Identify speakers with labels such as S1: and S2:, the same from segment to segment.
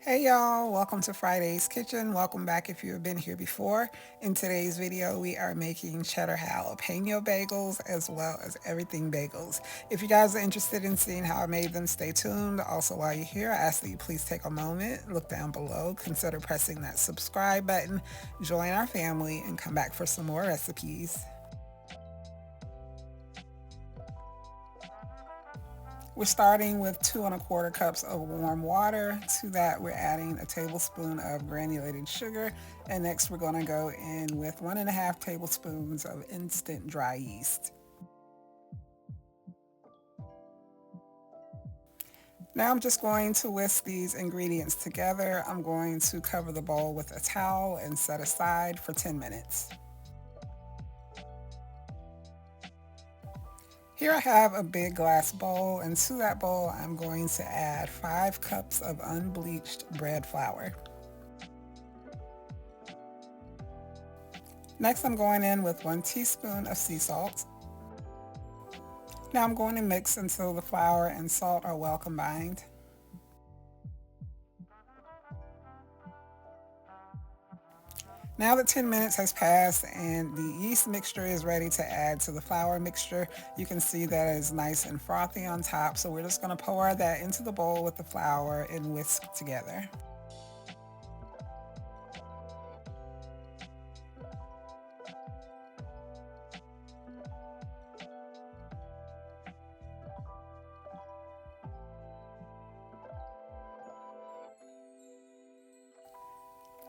S1: Hey y'all, welcome to Friday's Kitchen. Welcome back if you've been here before. In today's video, we are making cheddar jalapeno bagels as well as everything bagels. If you guys are interested in seeing how I made them, stay tuned. Also, while you're here, I ask that you please take a moment, look down below, consider pressing that subscribe button, join our family, and come back for some more recipes. We're starting with 2¼ cups of warm water. To that, we're adding a tablespoon of granulated sugar. And next, we're going to go in with 1½ tablespoons of instant dry yeast. Now I'm just going to whisk these ingredients together. I'm going to cover the bowl with a towel and set aside for 10 minutes. Here I have a big glass bowl, and to that bowl I'm going to add 5 cups of unbleached bread flour. Next I'm going in with 1 teaspoon of sea salt. Now I'm going to mix until the flour and salt are well combined. Now that 10 minutes has passed and the yeast mixture is ready to add to the flour mixture, you can see that it's nice and frothy on top. So we're just going to pour that into the bowl with the flour and whisk together.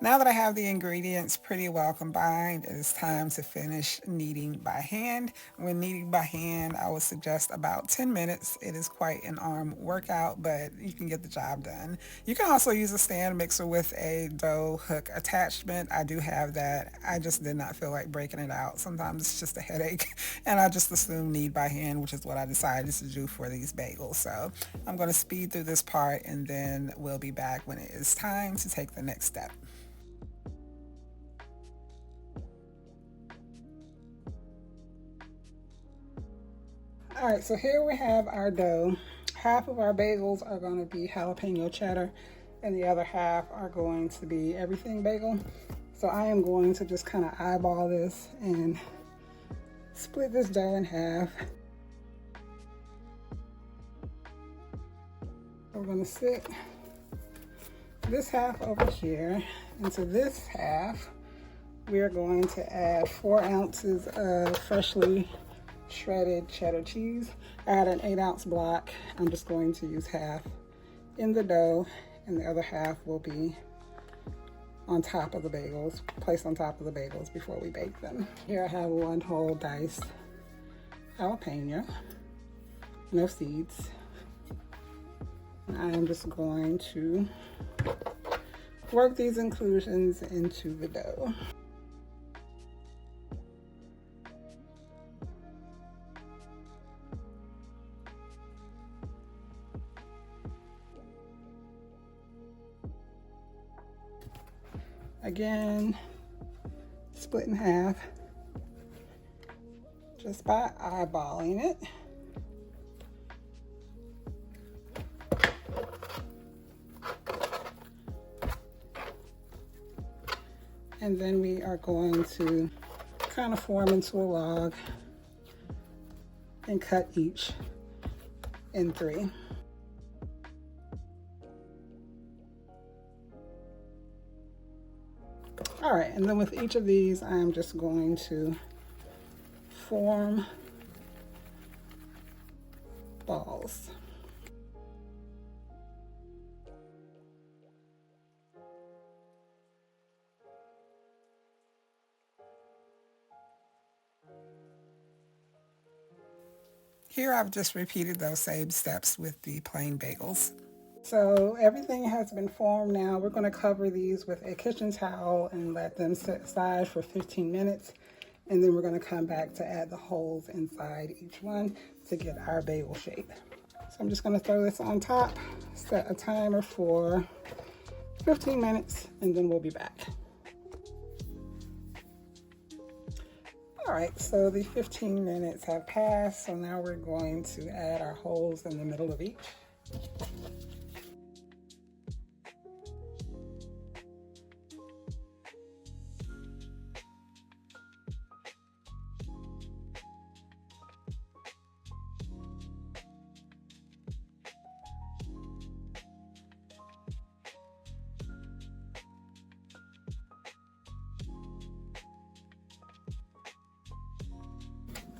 S1: Now that I have the ingredients pretty well combined, it is time to finish kneading by hand. When kneading by hand, I would suggest about 10 minutes. It is quite an arm workout, but you can get the job done. You can also use a stand mixer with a dough hook attachment. I do have that. I just did not feel like breaking it out. Sometimes it's just a headache, and I just assume knead by hand, which is what I decided to do for these bagels. So I'm going to speed through this part, and then we'll be back when it is time to take the next step. Alright, so here we have our dough. Half of our bagels are going to be jalapeno cheddar and the other half are going to be everything bagel. So I am going to just kind of eyeball this and split this dough in half. We're going to sit this half over here. Into this half, we are going to add 4 ounces of freshly shredded cheddar cheese. I had an 8-ounce block. I'm just going to use half in the dough, and the other half will be on top of the bagels, placed on top of the bagels before we bake them. Here I have 1 whole diced jalapeno, no seeds. And I am just going to work these inclusions into the dough. Again, split in half just by eyeballing it. And then we are going to kind of form into a log and cut each in 3. All right, and then with each of these, I'm just going to form balls. Here I've just repeated those same steps with the plain bagels. So everything has been formed now. We're going to cover these with a kitchen towel and let them sit aside for 15 minutes. And then we're going to come back to add the holes inside each one to get our bagel shape. So I'm just going to throw this on top, set a timer for 15 minutes, and then we'll be back. All right, so the 15 minutes have passed. So now we're going to add our holes in the middle of each.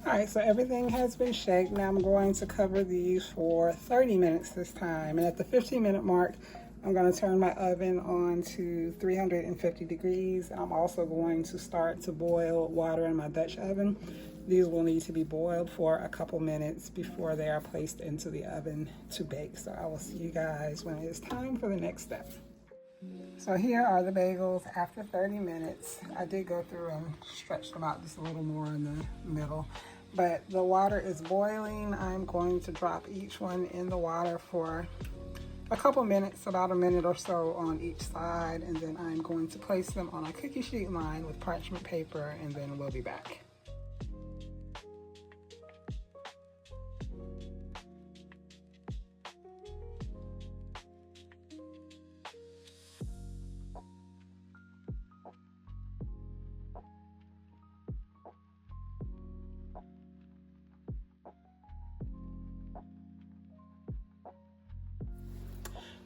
S1: All right, so everything has been shaked. Now I'm going to cover these for 30 minutes this time. And at the 15-minute mark, I'm going to turn my oven on to 350 degrees. I'm also going to start to boil water in my Dutch oven. These will need to be boiled for a couple minutes before they are placed into the oven to bake. So I will see you guys when it is time for the next step. So here are the bagels after 30 minutes. I did go through and stretch them out just a little more in the middle, but the water is boiling. I'm going to drop each one in the water for a couple minutes, about a minute or so on each side, and then I'm going to place them on a cookie sheet lined with parchment paper, and then we'll be back.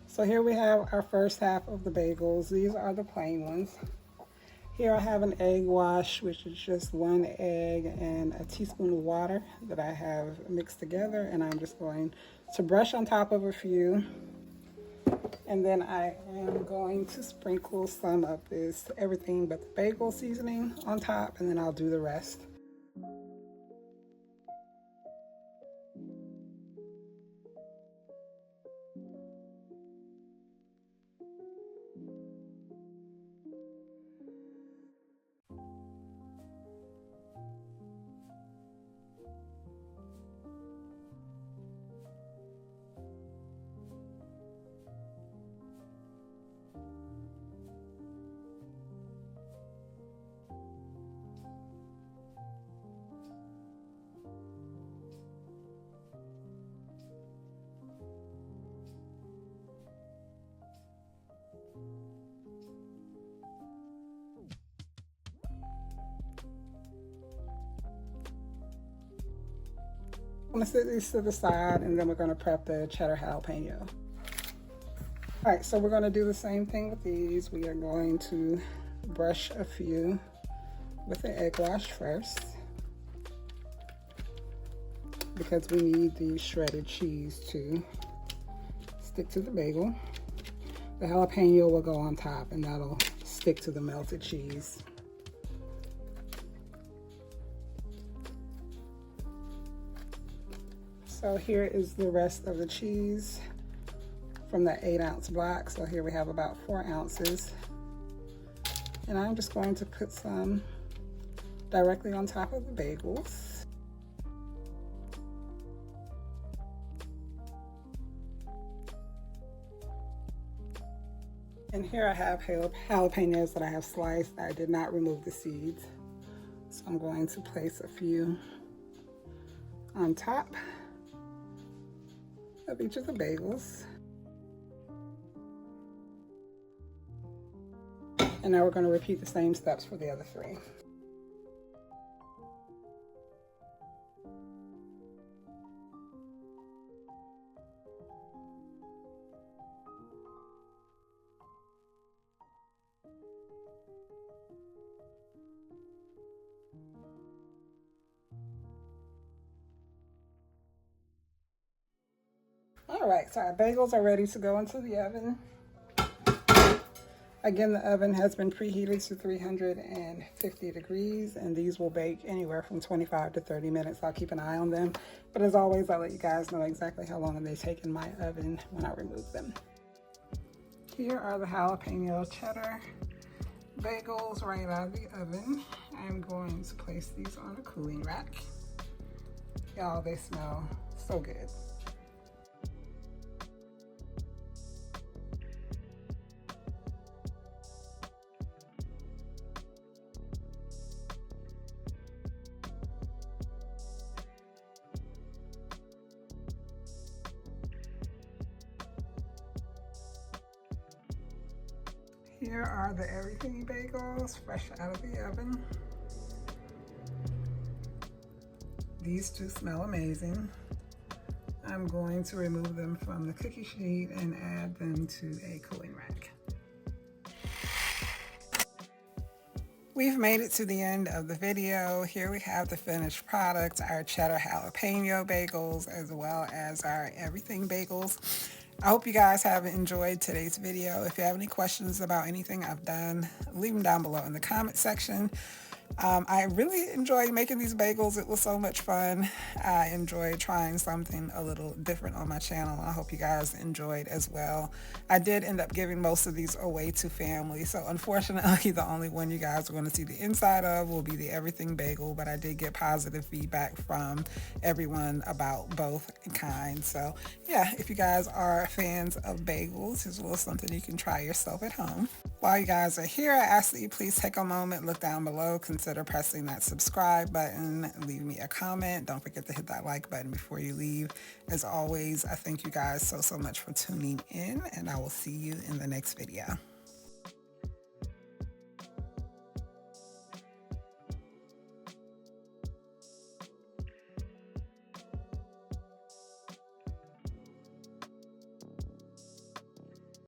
S1: So here we have our first half of the bagels. These are the plain ones. Here I have an egg wash, which is just 1 egg and a teaspoon of water that I have mixed together, and I'm just going to brush on top of a few. And then I am going to sprinkle some of this everything but the bagel seasoning on top, and then I'll do the rest. I'm gonna set these to the side, and then we're gonna prep the cheddar jalapeno. All right, so we're gonna do the same thing with these. We are going to brush a few with the egg wash first, because we need the shredded cheese to stick to the bagel. The jalapeno will go on top, and that'll stick to the melted cheese. So here is the rest of the cheese from that 8-ounce block. So here we have about 4 ounces. And I'm just going to put some directly on top of the bagels. And here I have jalapenos that I have sliced. I did not remove the seeds. So I'm going to place a few on top of each of the bagels. And now we're going to repeat the same steps for the other 3. All right, so our bagels are ready to go into the oven. Again, the oven has been preheated to 350 degrees, and these will bake anywhere from 25 to 30 minutes. I'll keep an eye on them. But as always, I'll let you guys know exactly how long they take in my oven when I remove them. Here are the jalapeno cheddar bagels right out of the oven. I'm going to place these on a cooling rack. Y'all, they smell so good. Here are the Everything Bagels, fresh out of the oven. These two smell amazing. I'm going to remove them from the cookie sheet and add them to a cooling rack. We've made it to the end of the video. Here we have the finished product, our cheddar jalapeno bagels, as well as our everything bagels. I hope you guys have enjoyed today's video. If you have any questions about anything I've done, leave them down below in the comment section. I really enjoyed making these bagels. It was so much fun. I enjoyed trying something a little different on my channel. I hope you guys enjoyed as well. I did end up giving most of these away to family, so unfortunately the only one you guys are going to see the inside of will be the everything bagel, but I did get positive feedback from everyone about both kinds. So yeah, if you guys are fans of bagels, here's a little something you can try yourself at home. While you guys are here, I ask that you please take a moment, look down below, consider pressing that subscribe button, leave me a comment. Don't forget to hit that like button before you leave. As always, I thank you guys so much for tuning in, and I will see you in the next video.